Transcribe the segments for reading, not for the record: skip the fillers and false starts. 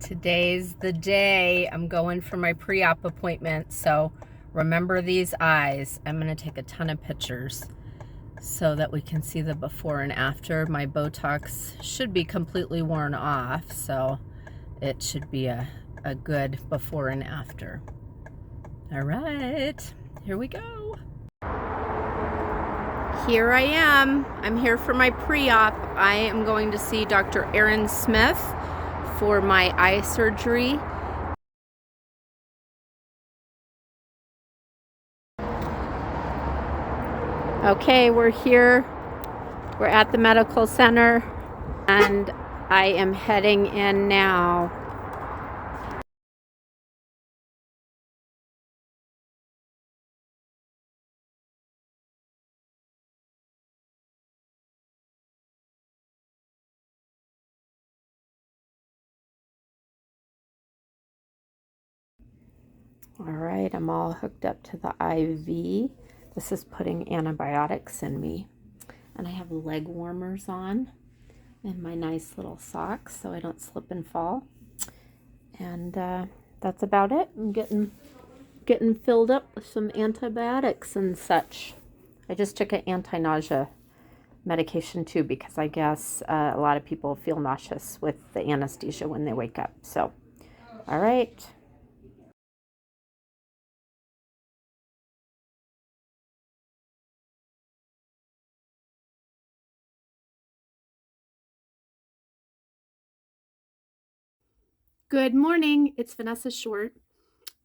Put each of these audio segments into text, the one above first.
Today's the day. I'm going for my pre-op appointment, so remember these eyes. I'm going to take a ton of pictures so that we can see the before and after. My Botox should be completely worn off, so it should be a good before and after. All right, here we go. Here I am. I'm here for my pre-op. I am going to see Dr. Aaron Smith for my eye surgery. Okay, we're here. We're at the medical center, and I am heading in now. All right, I'm all hooked up to the IV. This is putting antibiotics in me. And I have leg warmers on and my nice little socks so I don't slip and fall. And that's about it. I'm getting filled up with some antibiotics and such. I just took an anti-nausea medication too because I guess a lot of people feel nauseous with the anesthesia when they wake up. So, all right. Good morning. It's Vanessa Short.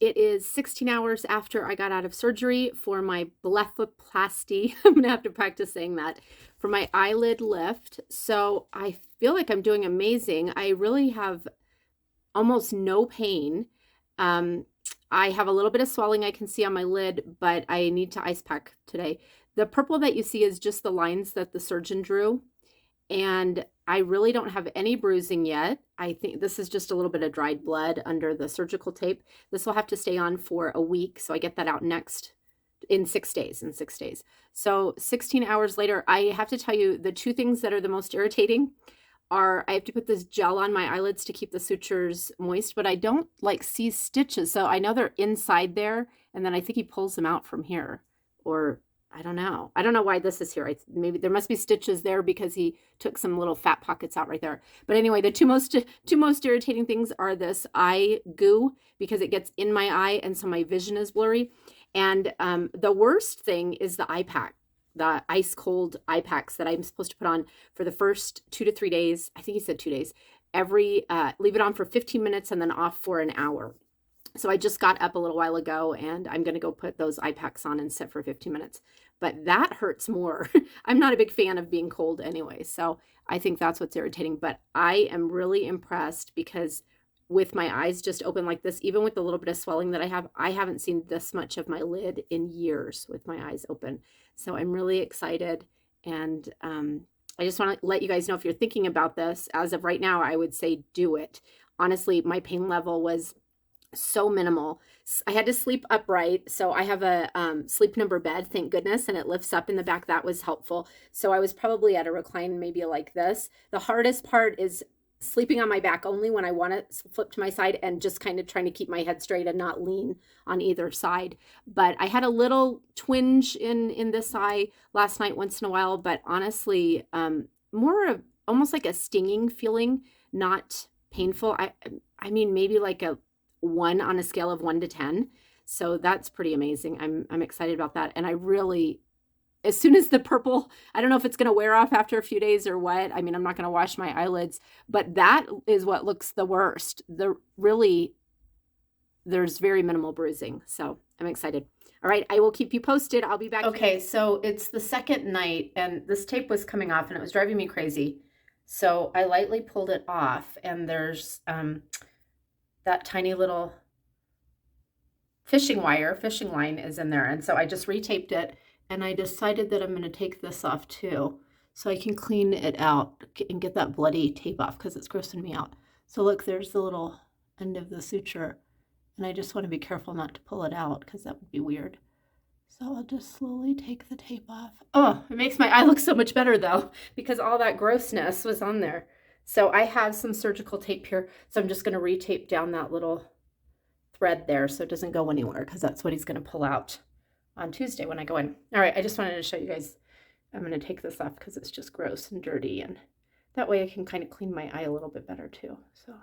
It is 16 hours after I got out of surgery for my blepharoplasty. I'm going to have to practice saying that, for my eyelid lift. So I feel like I'm doing amazing. I really have almost no pain. I have a little bit of swelling I can see on my lid, but I need to ice pack today. The purple that you see is just the lines that the surgeon drew. And I really don't have any bruising yet. I think this is just a little bit of dried blood under the surgical tape. This will have to stay on for a week, so I get that out next in 6 days. So 16 hours later, I have to tell you the two things that are the most irritating are I have to put this gel on my eyelids to keep the sutures moist, but I don't see stitches. So I know they're inside there, and then I think he pulls them out from here, or I don't know. I don't know why this is here. Maybe there must be stitches there because he took some little fat pockets out right there. But anyway, the two most irritating things are this eye goo, because it gets in my eye and so my vision is blurry. And the worst thing is the eye pack, the ice cold eye packs that I'm supposed to put on for the first 2 to 3 days. I think he said 2 days. Leave it on for 15 minutes and then off for an hour. So I just got up a little while ago and I'm going to go put those eye packs on and sit for 15 minutes. But that hurts more. I'm not a big fan of being cold anyway. So I think that's what's irritating. But I am really impressed because with my eyes just open like this, even with the little bit of swelling that I haven't seen this much of my lid in years with my eyes open. So I'm really excited. And I just want to let you guys know, if you're thinking about this, as of right now, I would say do it. Honestly, my pain level was so minimal. I had to sleep upright. So I have a sleep number bed, thank goodness, and it lifts up in the back. That was helpful. So I was probably at a recline, maybe like this. The hardest part is sleeping on my back only when I want to flip to my side and just kind of trying to keep my head straight and not lean on either side. But I had a little twinge in this eye last night once in a while, but honestly, more of almost like a stinging feeling, not painful. I mean, maybe like a 1 on a scale of 1 to 10. So that's pretty amazing. I'm excited about that. And I really, as soon as the purple, I don't know if it's going to wear off after a few days or what. I mean, I'm not going to wash my eyelids, but that is what looks the worst. There's very minimal bruising. So I'm excited. All right, I will keep you posted. I'll be back. Okay, so it's the second night and this tape was coming off and it was driving me crazy. So I lightly pulled it off and there's that tiny little fishing line is in there. And so I just retaped it and I decided that I'm going to take this off too so I can clean it out and get that bloody tape off because it's grossing me out. So look, there's the little end of the suture and I just want to be careful not to pull it out because that would be weird. So I'll just slowly take the tape off. Oh, it makes my eye look so much better though because all that grossness was on there. So I have some surgical tape here. So I'm just going to retape down that little thread there so it doesn't go anywhere, because that's what he's going to pull out on Tuesday when I go in. All right, I just wanted to show you guys. I'm going to take this off because it's just gross and dirty, and that way I can kind of clean my eye a little bit better too. So,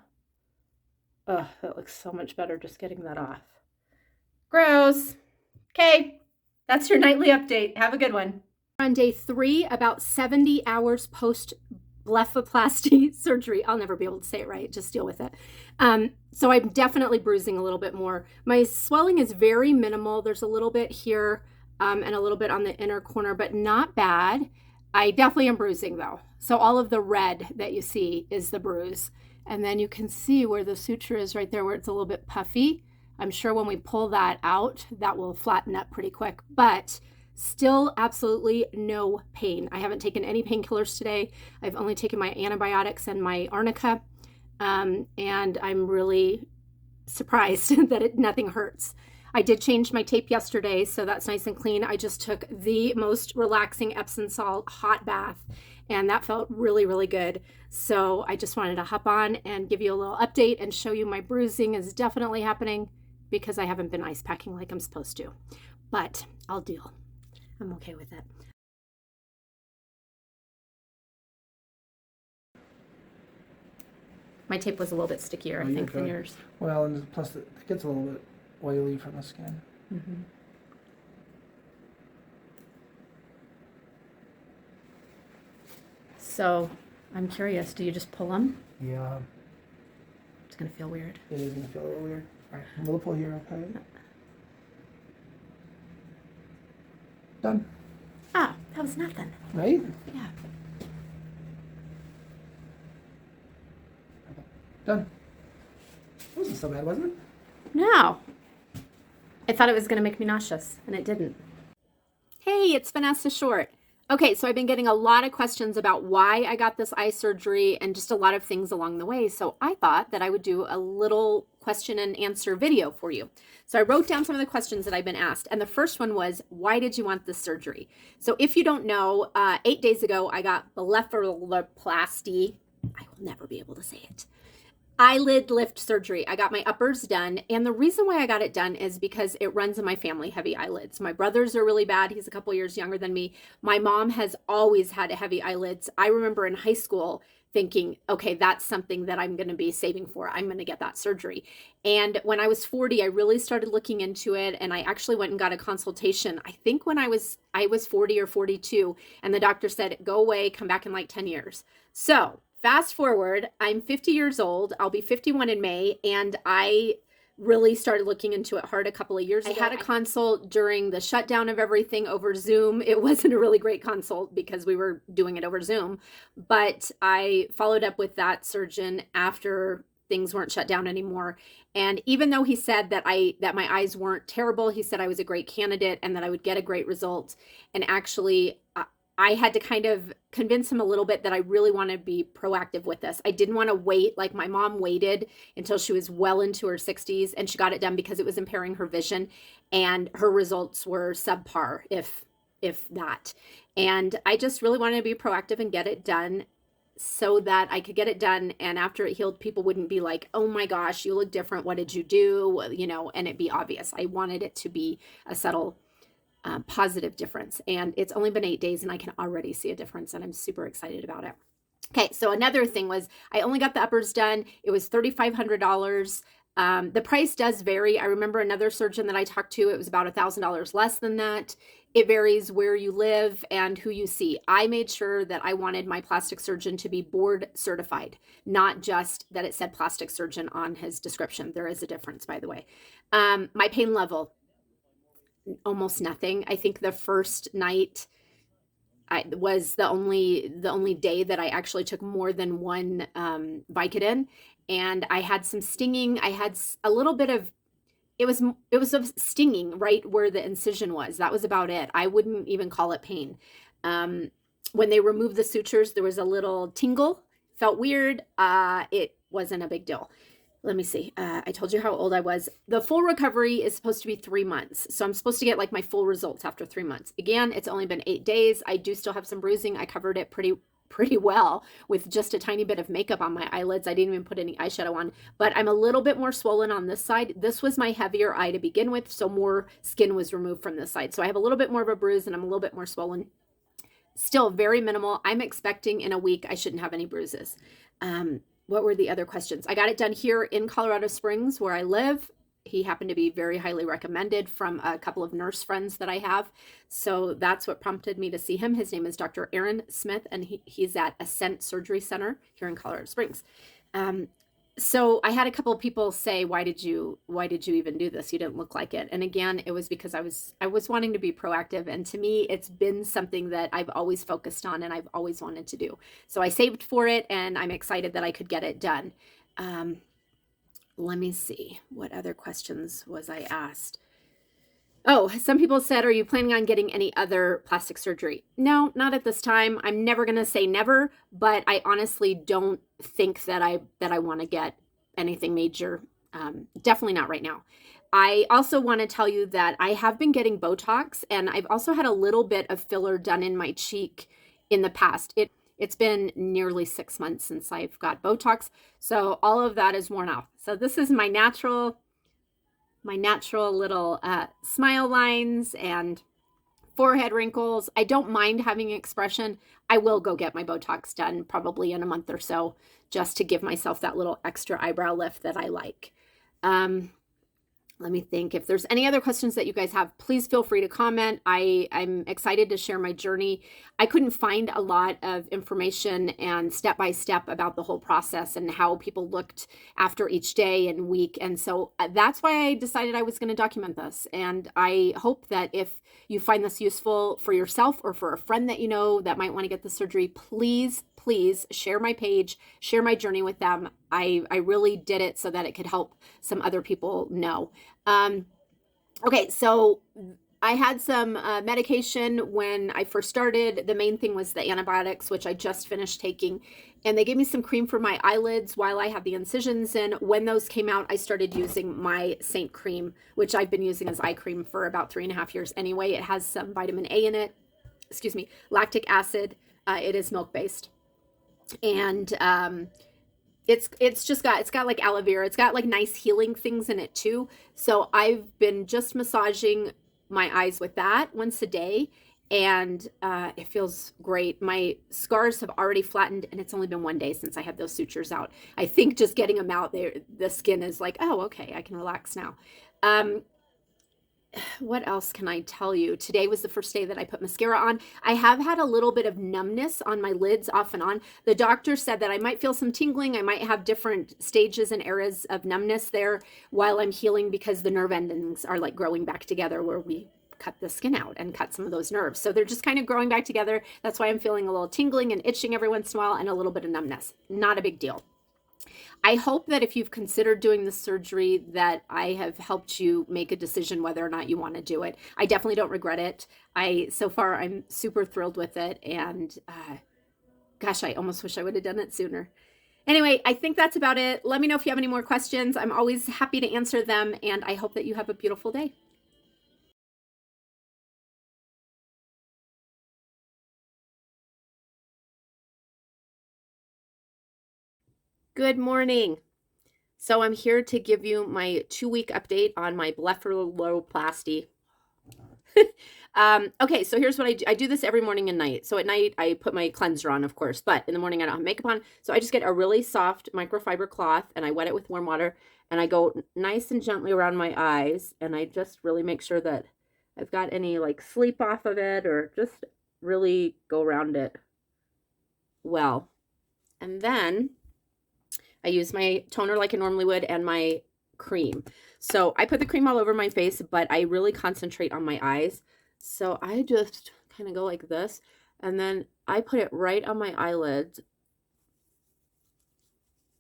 oh, that looks so much better just getting that off. Gross. Okay, that's your nightly update. Have a good one. On day 3, about 70 hours post blepharoplasty surgery. I'll never be able to say it right. Just deal with it. So I'm definitely bruising a little bit more. My swelling is very minimal. There's a little bit here and a little bit on the inner corner, but not bad. I definitely am bruising though. So all of the red that you see is the bruise. And then you can see where the suture is right there, where it's a little bit puffy. I'm sure when we pull that out, that will flatten up pretty quick, but still absolutely no pain. I haven't taken any painkillers today. I've only taken my antibiotics and my arnica, and I'm really surprised that nothing hurts. I did change my tape yesterday, so that's nice and clean. I just took the most relaxing Epsom salt hot bath, and that felt really, really good. So I just wanted to hop on and give you a little update and show you my bruising is definitely happening because I haven't been ice packing like I'm supposed to. But I'll deal. I'm okay with it. My tape was a little bit stickier, I think, than yours. Well, and plus it gets a little bit oily from the skin. Mm-hmm. So I'm curious, do you just pull them? Yeah. It's going to feel weird. It is going to feel a little weird. All right, I'm going to pull here, okay? Done. Ah, that was nothing. Right? Yeah. Done. It wasn't so bad, was it? No. I thought it was going to make me nauseous, and it didn't. Hey, it's Vanessa Short. Okay, so I've been getting a lot of questions about why I got this eye surgery and just a lot of things along the way. So I thought that I would do a little question and answer video for you. So I wrote down some of the questions that I've been asked. And the first one was, why did you want this surgery? So if you don't know, 8 days ago, I got blepharoplasty. I will never be able to say it. Eyelid lift surgery. I got my uppers done. And the reason why I got it done is because it runs in my family, heavy eyelids. My brothers are really bad. He's a couple years younger than me. My mom has always had heavy eyelids. I remember in high school thinking, okay, that's something that I'm going to be saving for. I'm going to get that surgery. And when I was 40, I really started looking into it. And I actually went and got a consultation. I think when I was 40 or 42, and the doctor said, go away, come back in like 10 years. So fast forward, I'm 50 years old. I'll be 51 in May, and I really started looking into it hard a couple of years ago. I had a consult during the shutdown of everything over Zoom. It wasn't a really great consult because we were doing it over Zoom, but I followed up with that surgeon after things weren't shut down anymore. And even though he said that my eyes weren't terrible, he said I was a great candidate and that I would get a great result. And actually, I had to kind of convince him a little bit that I really want to be proactive with this. I didn't want to wait. Like my mom waited until she was well into her 60s and she got it done because it was impairing her vision, and her results were subpar, if that. And I just really wanted to be proactive and get it done so that I could get it done. And after it healed, people wouldn't be like, oh my gosh, you look different. What did you do? You know, and it'd be obvious. I wanted it to be a subtle positive difference. And it's only been 8 days and I can already see a difference, and I'm super excited about it. Okay, so another thing was I only got the uppers done. It was $3,500. The price does vary. I remember another surgeon that I talked to, it was about $1,000 less than that. It varies where you live and who you see. I made sure that I wanted my plastic surgeon to be board certified, not just that it said plastic surgeon on his description. There is a difference, by the way. My pain level, almost nothing. I think the first night was the only day that I actually took more than one Vicodin, and I had some stinging. I had a little bit of it was of stinging right where the incision was. That was about it. I wouldn't even call it pain. When they removed the sutures, there was a little tingle. Felt weird. It wasn't a big deal. Let me see. I told you how old I was. The full recovery is supposed to be 3 months. So I'm supposed to get like my full results after 3 months. Again, it's only been 8 days. I do still have some bruising. I covered it pretty pretty well with just a tiny bit of makeup on my eyelids. I didn't even put any eyeshadow on, but I'm a little bit more swollen on this side. This was my heavier eye to begin with, so more skin was removed from this side. So I have a little bit more of a bruise and I'm a little bit more swollen. Still very minimal. I'm expecting in a week I shouldn't have any bruises. What were the other questions? I got it done here in Colorado Springs where I live. He happened to be very highly recommended from a couple of nurse friends that I have. So that's what prompted me to see him. His name is Dr. Aaron Smith, and he's at Ascent Surgery Center here in Colorado Springs. So I had a couple of people say, why did you even do this? You didn't look like it. And again, it was because I was wanting to be proactive. And to me, it's been something that I've always focused on and I've always wanted to do. So I saved for it and I'm excited that I could get it done. Let me see. What other questions was I asked? Oh, some people said, are you planning on getting any other plastic surgery? No, not at this time. I'm never going to say never, but I honestly don't think that I want to get anything major. Definitely not right now. I also want to tell you that I have been getting Botox, and I've also had a little bit of filler done in my cheek in the past. It's been nearly 6 months since I've got Botox, so all of that is worn off. So this is my natural little smile lines and forehead wrinkles. I don't mind having expression. I will go get my Botox done probably in a month or so just to give myself that little extra eyebrow lift that I like. Let me think. If there's any other questions that you guys have, please feel free to comment. I'm excited to share my journey. I couldn't find a lot of information and step-by-step about the whole process and how people looked after each day and week. And so that's why I decided I was going to document this. And I hope that if you find this useful for yourself or for a friend that you know that might want to get the surgery, please share my page, share my journey with them. I really did it so that it could help some other people know. Okay, so I had some medication when I first started. The main thing was the antibiotics, which I just finished taking. And they gave me some cream for my eyelids while I had the incisions in. When those came out, I started using my Saint cream, which I've been using as eye cream for about 3.5 years anyway. It has some vitamin A in it, lactic acid. It is milk-based. And it's got like aloe vera. It's got like nice healing things in it too. So I've been just massaging my eyes with that once a day, and it feels great. My scars have already flattened, and it's only been 1 day since I had those sutures out. I think just getting them out there, the skin is like, oh, okay, I can relax now. What else can I tell you? Today was the first day that I put mascara on. I have had a little bit of numbness on my lids off and on. The doctor said that I might feel some tingling. I might have different stages and eras of numbness there while I'm healing because the nerve endings are like growing back together where we cut the skin out and cut some of those nerves. So they're just kind of growing back together. That's why I'm feeling a little tingling and itching every once in a while and a little bit of numbness. Not a big deal. I hope that if you've considered doing the surgery that I have helped you make a decision whether or not you want to do it. I definitely don't regret it. So far I'm super thrilled with it, and gosh, I almost wish I would have done it sooner. Anyway, I think that's about it. Let me know if you have any more questions. I'm always happy to answer them, and I hope that you have a beautiful day. Good morning. So I'm here to give you my 2-week update on my blepharoplasty. Okay, so here's what I do. I do this every morning and night. So at night, I put my cleanser on, of course, but in the morning, I don't have makeup on. So I just get a really soft microfiber cloth and I wet it with warm water and I go nice and gently around my eyes. And I just really make sure that I've got any like sleep off of it, or just really go around it well. And then I use my toner like I normally would and my cream. So I put the cream all over my face, but I really concentrate on my eyes. So I just kind of go like this, and then I put it right on my eyelids.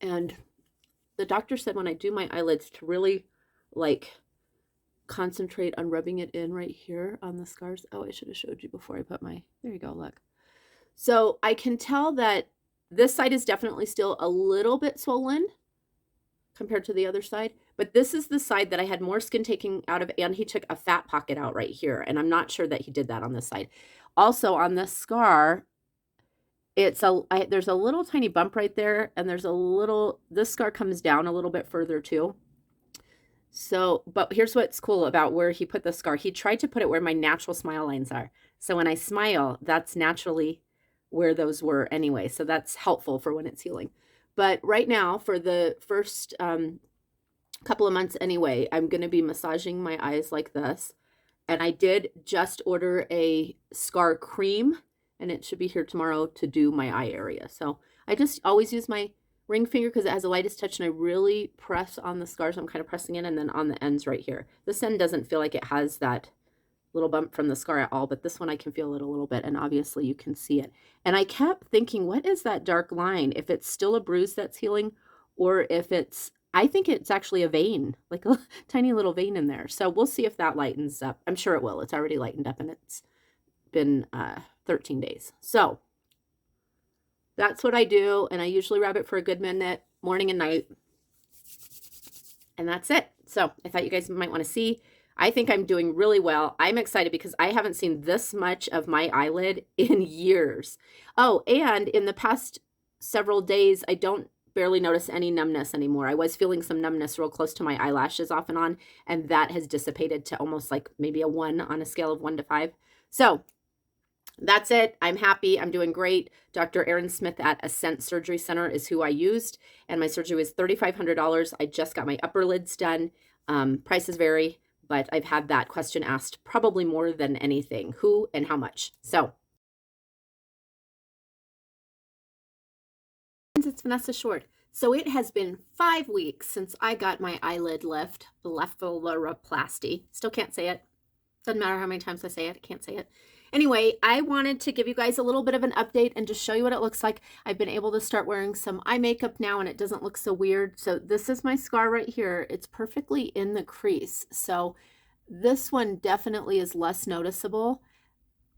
And the doctor said when I do my eyelids to really like concentrate on rubbing it in right here on the scars. Oh, I should have showed you before I put my, there you go, look. So I can tell that this side is definitely still a little bit swollen compared to the other side, but this is the side that I had more skin taken out of, and he took a fat pocket out right here, and I'm not sure that he did that on this side. Also on this scar, there's a little tiny bump right there, and this scar comes down a little bit further too. So, but here's what's cool about where he put the scar. He tried to put it where my natural smile lines are. So when I smile, that's naturally where those were anyway. So that's helpful for when it's healing. But right now, for the first couple of months anyway, I'm going to be massaging my eyes like this. And I did just order a scar cream, and it should be here tomorrow to do my eye area. So I just always use my ring finger because it has the lightest touch, and I really press on the scar. So I'm kind of pressing in, and then on the ends right here. This end doesn't feel like it has that little bump from the scar at all, but this one I can feel it a little bit, and obviously you can see it. And I kept thinking, what is that dark line? If it's still a bruise that's healing, or if I think it's actually a vein, like a tiny little vein in there. So we'll see if that lightens up. I'm sure it will. It's already lightened up, and it's been 13 days. So that's what I do, and I usually rub it for a good minute, morning and night, and that's it. So I thought you guys might want to see. I think I'm doing really well. I'm excited because I haven't seen this much of my eyelid in years. Oh, and in the past several days, I don't barely notice any numbness anymore. I was feeling some numbness real close to my eyelashes off and on, and that has dissipated to almost like maybe a 1 on a scale of 1 to 5. So that's it. I'm happy. I'm doing great. Dr. Aaron Smith at Ascent Surgery Center is who I used, and my surgery was $3,500. I just got my upper lids done. Prices vary, but I've had that question asked probably more than anything, who and how much. So it's Vanessa Short. So it has been 5 weeks since I got my eyelid lift, blepharoplasty. Still can't say it. Doesn't matter how many times I say it, I can't say it. Anyway, I wanted to give you guys a little bit of an update and just show you what it looks like. I've been able to start wearing some eye makeup now, and it doesn't look so weird. So this is my scar right here. It's perfectly in the crease. So this one definitely is less noticeable.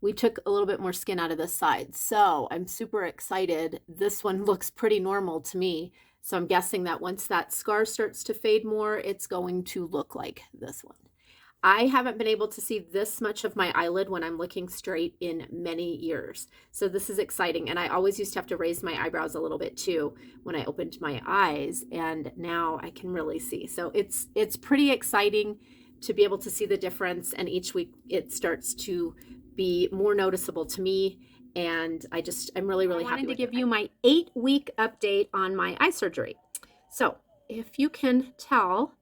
We took a little bit more skin out of this side. So I'm super excited. This one looks pretty normal to me. So I'm guessing that once that scar starts to fade more, it's going to look like this one. I haven't been able to see this much of my eyelid when I'm looking straight in many years. So this is exciting. And I always used to have to raise my eyebrows a little bit too when I opened my eyes. And now I can really see. So it's pretty exciting to be able to see the difference. And each week it starts to be more noticeable to me. And I'm really, really happy to give you my 8-week update on my eye surgery. So if you can tell,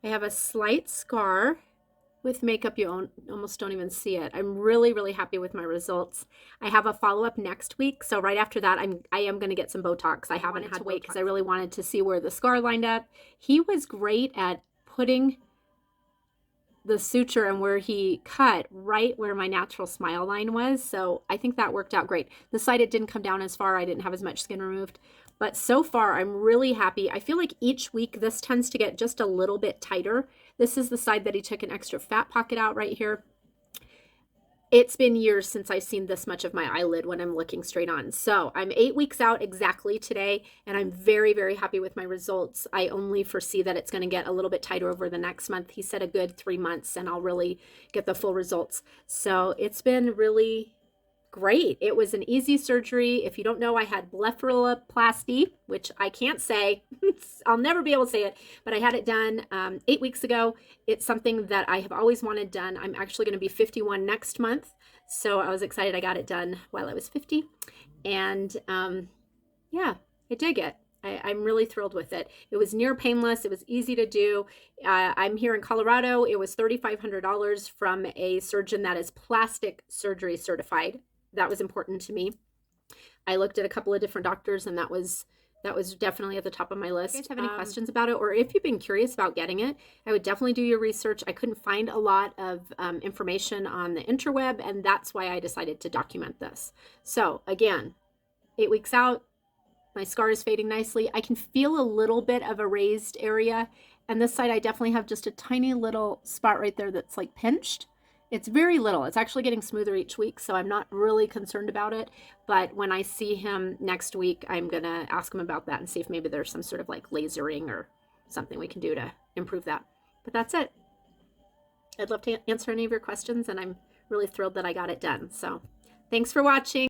I have a slight scar. With makeup, you almost don't even see it. I'm really, really happy with my results. I have a follow-up next week. So right after that, I am going to get some Botox. I haven't had to wait because I really wanted to see where the scar lined up. He was great at putting the suture and where he cut right where my natural smile line was. So I think that worked out great. The side it didn't come down as far. I didn't have as much skin removed. But so far, I'm really happy. I feel like each week this tends to get just a little bit tighter. This is the side that he took an extra fat pocket out right here. It's been years since I've seen this much of my eyelid when I'm looking straight on. So I'm 8 weeks out exactly today, and I'm very, very happy with my results. I only foresee that it's going to get a little bit tighter over the next month. He said a good 3 months, and I'll really get the full results. So it's been really great. It was an easy surgery. If you don't know, I had blepharoplasty, which I can't say. I'll never be able to say it, but I had it done 8 weeks ago. It's something that I have always wanted done. I'm actually going to be 51 next month, so I was excited I got it done while I was 50. And yeah, I dig it. I'm really thrilled with it. It was near painless. It was easy to do. I'm here in Colorado. It was $3,500 from a surgeon that is plastic surgery certified. That was important to me. I looked at a couple of different doctors, and that was definitely at the top of my list. If you guys have any questions about it, or if you've been curious about getting it, I would definitely do your research. I couldn't find a lot of information on the interweb, and that's why I decided to document this. So again, 8 weeks out, my scar is fading nicely. I can feel a little bit of a raised area, and this side I definitely have just a tiny little spot right there that's like pinched. It's very little. It's actually getting smoother each week, so I'm not really concerned about it. But when I see him next week, I'm going to ask him about that and see if maybe there's some sort of like lasering or something we can do to improve that. But that's it. I'd love to answer any of your questions, and I'm really thrilled that I got it done. So thanks for watching.